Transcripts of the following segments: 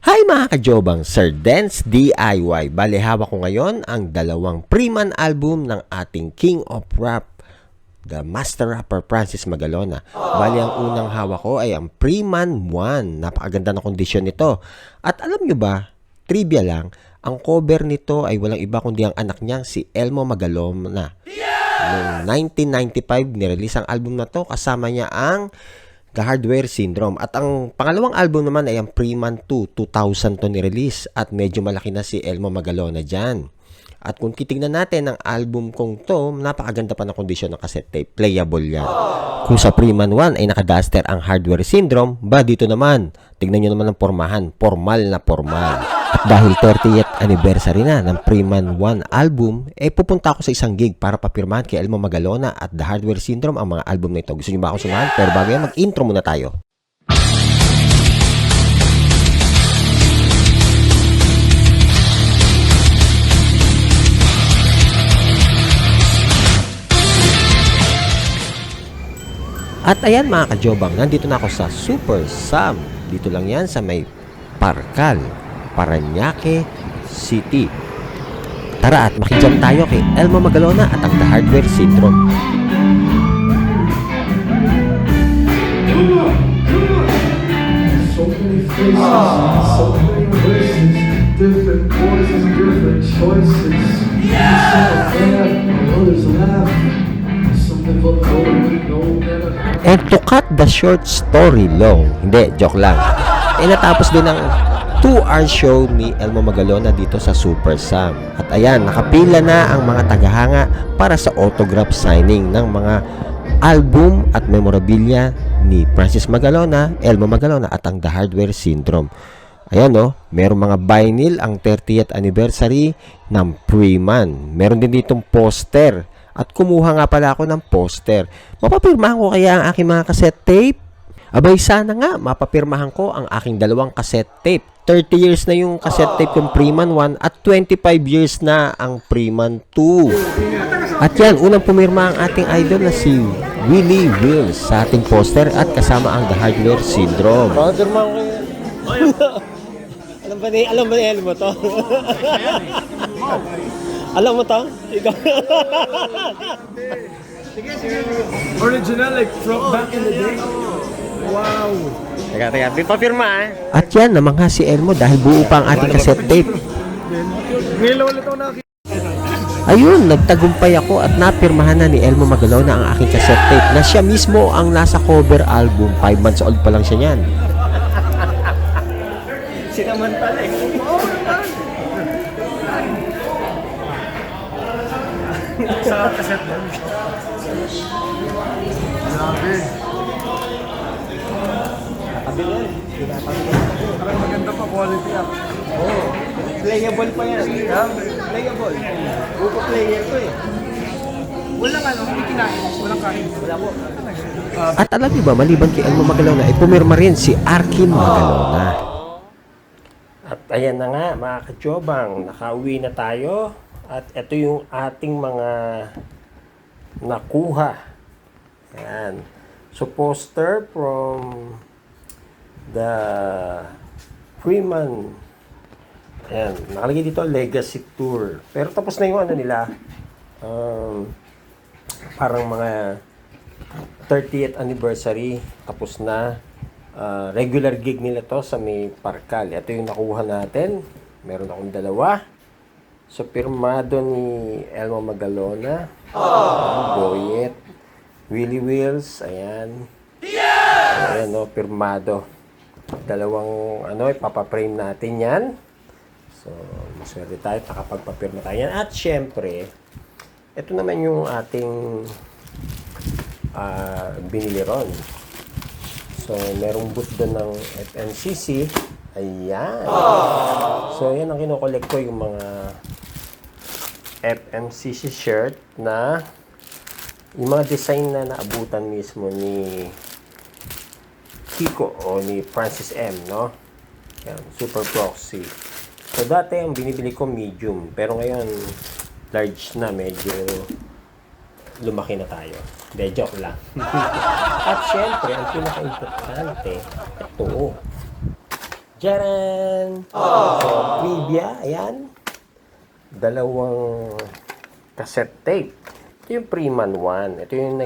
Hi mga kajobang, Sir Dance DIY. Bale, hawak ko ngayon ang dalawang Freeman album ng ating King of Rap, the Master Rapper Francis Magalona. Bale, ang unang hawak ko ay ang Freeman 1. Napakaganda na kondisyon nito. At alam nyo ba, trivia lang, ang cover nito ay walang iba kundi ang anak niyang si Elmo Magalona. Noong 1995, nirelease ang album na to, kasama niya ang The Hardware Syndrome. At ang pangalawang album naman ay ang Freeman 2, 2000 to ni-release. At medyo malaki na si Elmo Magalona dyan. At kung titignan natin ang album kong to, napakaganda pa ng kondisyon ng cassette tape. Playable yan. Kung sa Freeman 1 ay nakaduster ang Hardware Syndrome, ba dito naman, tignan nyo naman ang pormahan. Formal na formal. At dahil 30th anniversary na ng Freeman 1 album, pupunta ako sa isang gig para papirmahan kay Elmo Magalona at The Hardware Syndrome ang mga album na ito. Gusto nyo ba akong sumahan? Pero bago yan, mag-intro muna tayo. At ayan mga kajobang, nandito na ako sa Super Sam. Dito lang yan sa may Parcal, Parañaque City. Tara at makijam tayo kay Elmo Magalona at ang The Hardware Syndrome. So many faces, so many voices, different voices, different choices. Some laugh, others laugh. And to cut the short story long, hindi, joke lang. Natapos din ang 2-hour show ni Elmo Magalona dito sa Super Sam. At ayan, nakapila na ang mga tagahanga para sa autograph signing ng mga album at memorabilia ni Francis Magalona, Elmo Magalona at ang The Hardware Syndrome. Ayan merong mga vinyl ang 30th anniversary ng Freeman. Meron din ditong poster. At kumuha nga pala ako ng poster. Mapapirmahan ko kaya ang aking mga cassette tape? Abay, sana nga mapapirmahan ko ang aking dalawang cassette tape. 30 years na yung cassette tape ng Freeman 1 at 25 years na ang Freeman 2. At yan, unang pumirma ang ating idol na si Willie Wills sa ating poster at kasama ang The Hardware Syndrome. Pagpirmahan ko yan. Alam ba ni Elmo to? Alam mo to? Ikaw. Original, like from back in the day. Wow. Teka, papirma At yan, namangha si Elmo dahil buo pa ang ating cassette tape. Ngayon ulit ako nakakita. Ayun, nagtagumpay ako at napirmahan na ni Elmo Magalona ang aking cassette tape na siya mismo ang nasa cover album. 5 months old pa lang siya niyan. Sinamantala eh. Sa cassette mo. Grabe. Nakabili. Parang maganda pa quality ah. Oh, playable pa yan. Playable. Buko player to eh. Walang hindi kinain. Walang kain. Wala po. At alam niyo ba, maliban kay Elmo Magalona, pumirma rin si Arkin Magalona. At ayan na nga mga kajobang, nakauwi na tayo. At ito yung ating mga nakuha. Ayan. So, poster from the Freeman. Ayan. Nakalagay dito, Legacy Tour. Pero tapos na yung nila. Parang mga 30th anniversary. Tapos na. Regular gig nila to sa may Parcal. Ito yung nakuha natin. Meron akong dalawa. So, pirmado ni Elmo Magalona. Boyet. Willie Wills. Ayan. Ayan, pirmado. Dalawang, ipapaprame natin yan. So, maswerte tayo. Nakapagpapirma tayo yan. At, syempre, ito naman yung ating binili ron. So, merong booth doon ng FMCC. Ayan. So, yan ang kinokollect ko, yung mga FMCC shirt na yung mga design na naabutan mismo ni Kiko o ni Francis M, no? Yan, Super Proxy. So, dati ang binibili ko medium. Pero ngayon, large na. Medyo lumaki na tayo. De, joke lang. At syempre, ang pinaka-importante, ito. Jaran! So, trivia, ayan. Dalawang cassette tape. Ito yung Freeman 1. Ito yung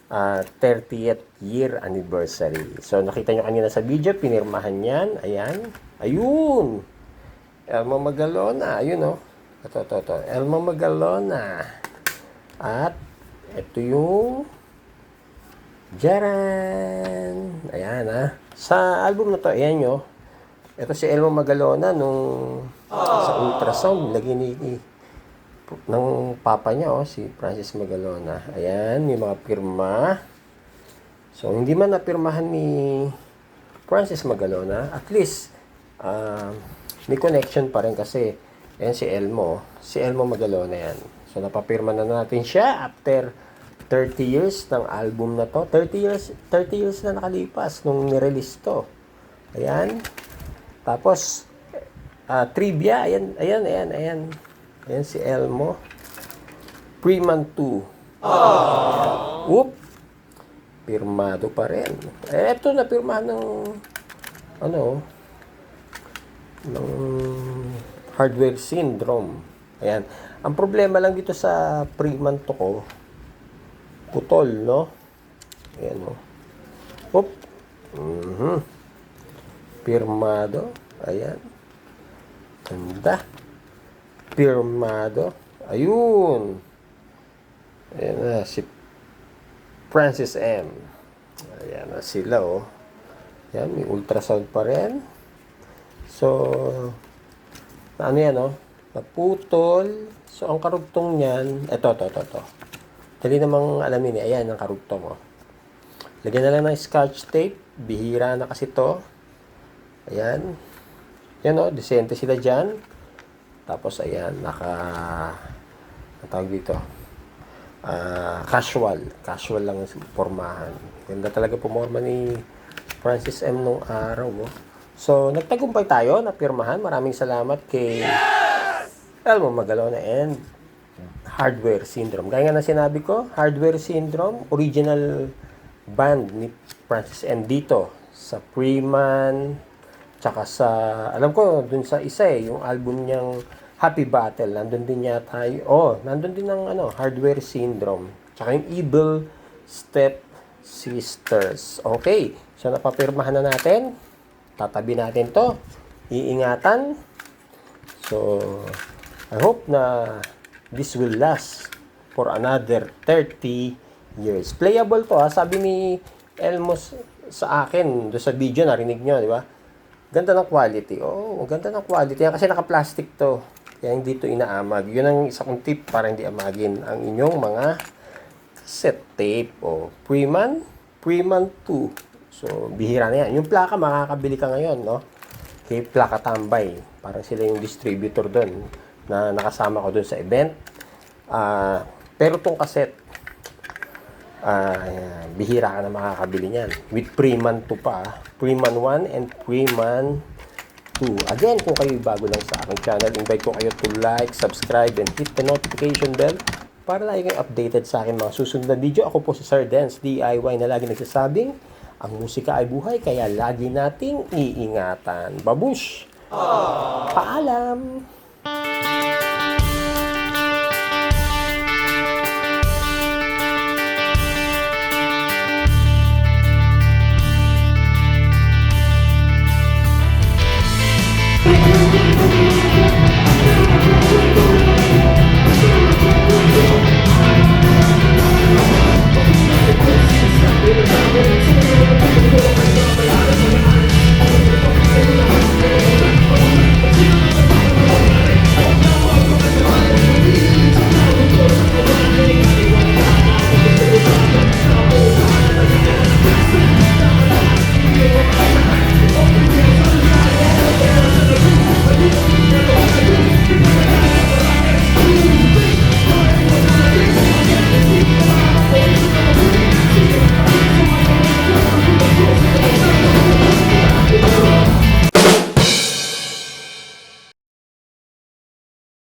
30th year anniversary. So, nakita nyo kanina sa video, pinirmahan yan. Ayan. Ayun! Elmo Magalona. Ayun, oh. Ito. Elmo Magalona. At, ito yung Jaran! Ayan, ha. Sa album na to, ayan nyo. Ito si Elmo Magalona nung sa ultrasound, lagi ng papa niya, si Francis Magalona. Ayan, may mga pirma. So, hindi man napirmahan ni Francis Magalona, at least, may connection pa rin kasi, ayan si Elmo Magalona yan. So, napapirma na natin siya after 30 years ng album na to. 30 years na nakalipas nung nirelease to. Ayan. Tapos, trivia, ayan. Ayan si Elmo. Freeman 2. Oop! Pirmado pa rin. Eto na pirmahan ng, ng hardware syndrome. Ayan. Ang problema lang dito sa Freeman 2 ko, putol, no? Ayan, no? Oop! Pirmado. Ayan. Ganda. Pirmado. Ayun. Ayan na, si Francis M. Ayan na sila, oh. Ayan, may ultrasound pa rin. So, ano yan, oh? Naputol. So, ang karugtong niyan, ito. Dali namang alamin, ayan, ang karugtong, oh. Lagyan na lang ng scotch tape. Bihira na kasi to. Ayan. Yan, o. Disente sila dyan. Tapos, ayan. Ang tawag dito. Casual. Casual lang yung pormahan. Ganda talaga pumorma ni Francis M. nung araw, o. So, nagtagumpay tayo. Napirmahan. Maraming salamat kay Elmo Magalona and Hardware Syndrome. Gaya nga na sinabi ko, Hardware Syndrome, original band ni Francis M. dito sa Freeman. Tsaka sa, alam ko, dun sa isa yung album niyang Happy Battle, nandun din yata nandun din ang Hardware Syndrome. Tsaka yung Evil Step Sisters. Okay, so napapirmahan na natin. Tatabi natin to. Iingatan. So, I hope na this will last for another 30 years. Playable to, ha. Sabi ni Elmo sa akin, doon sa video, narinig nyo, di ba? Ganda ng quality. Ganda ng quality. Yan kasi naka-plastic to. Kaya hindi to inaamag. Yun ang isa kong tip para hindi amagin ang inyong mga cassette tape. Freeman 2. So, bihira na yan. Yung plaka, makakabili ka ngayon, no? Kay Plaka Tambay. Parang sila yung distributor doon na nakasama ko doon sa event. Pero tong cassette, bihira ka na makakabili niyan. With Freeman 2 pa. Freeman 1 and Freeman 2. Again, kung kayo bago lang sa aking channel, invite ko kayo to like, subscribe, and hit the notification bell para lagi kayong updated sa akin mga susunod na video. Ako po si Sir Dance DIY na lagi nagsasabing, ang musika ay buhay, kaya lagi nating iingatan. Babush! Paalam!